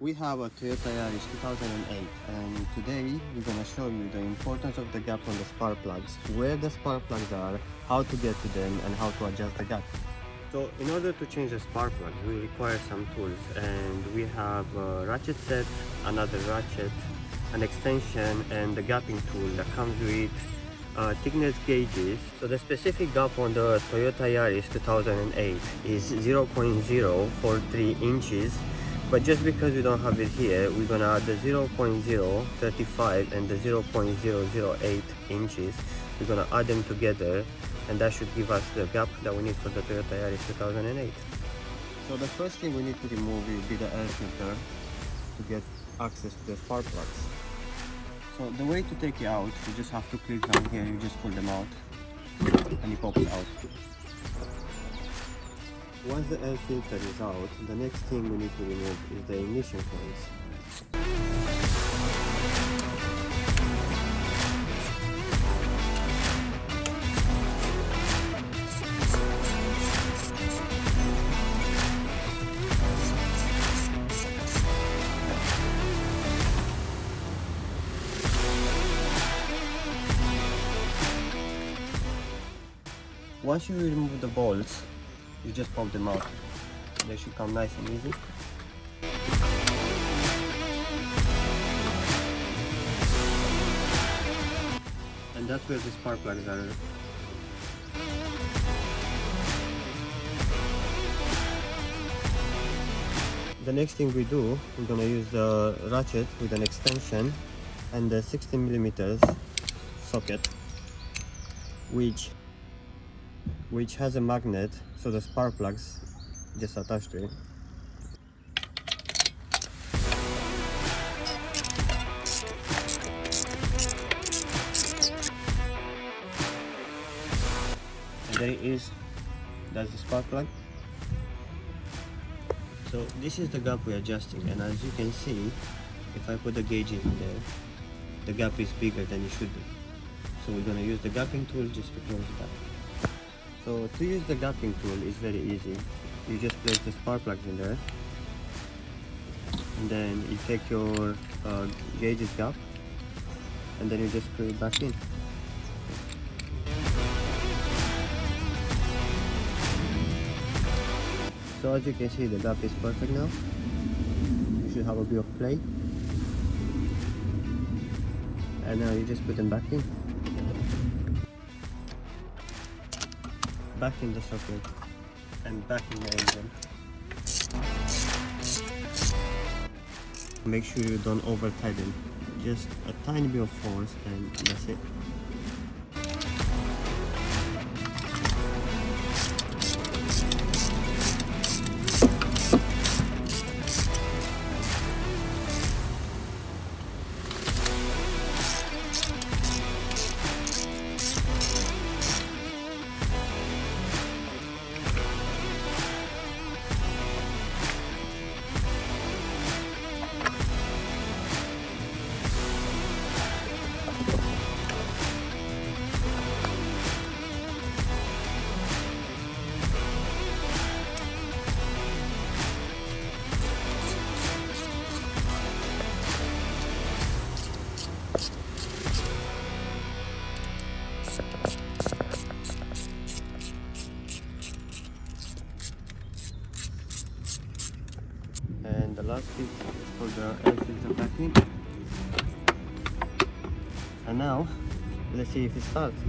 We have a Toyota Yaris 2008 and today we're going to show you the importance of the gap on the spark plugs, where the spark plugs are, how to get to them and how to adjust the gap. So in order to change the spark plugs we require some tools, and we have a ratchet set, another ratchet, an extension and the gapping tool that comes with thickness gauges. So the specific gap on the Toyota Yaris 2008 is 0.043 inches. But just because we don't have it here, we're gonna add the 0.035 and the 0.008 inches. We're gonna add them together, and that should give us the gap that we need for the Toyota Yaris 2008. So the first thing we need to remove will be the air filter to get access to the spark plugs. So the way to take it out, you just have to click down here, you just pull them out, and it pops out. Once the air filter is out, the next thing we need to remove is the ignition coils. Once you remove the bolts, you just pop them out. They should come nice and easy. And that's where the spark plugs are. The next thing we do, we're gonna use the ratchet with an extension and the 16mm socket, which has a magnet, so the spark plugs just attached to it. And there it is. That's the spark plug. So this is the gap we're adjusting, and as you can see, if I put the gauge in there, the gap is bigger than it should be. So we're going to use the gapping tool just to close it up. So to use the gapping tool is very easy. You just place the spark plugs in there, and then you take your gauges gap, and then you just screw it back in. So as you can see, the gap is perfect now. You should have a bit of play, and now you just put them back in. Back in the socket and back in the engine. Make sure you don't over tighten, just a tiny bit of force and that's it. And the last piece is for the air filter packing. And now, let's see if it starts.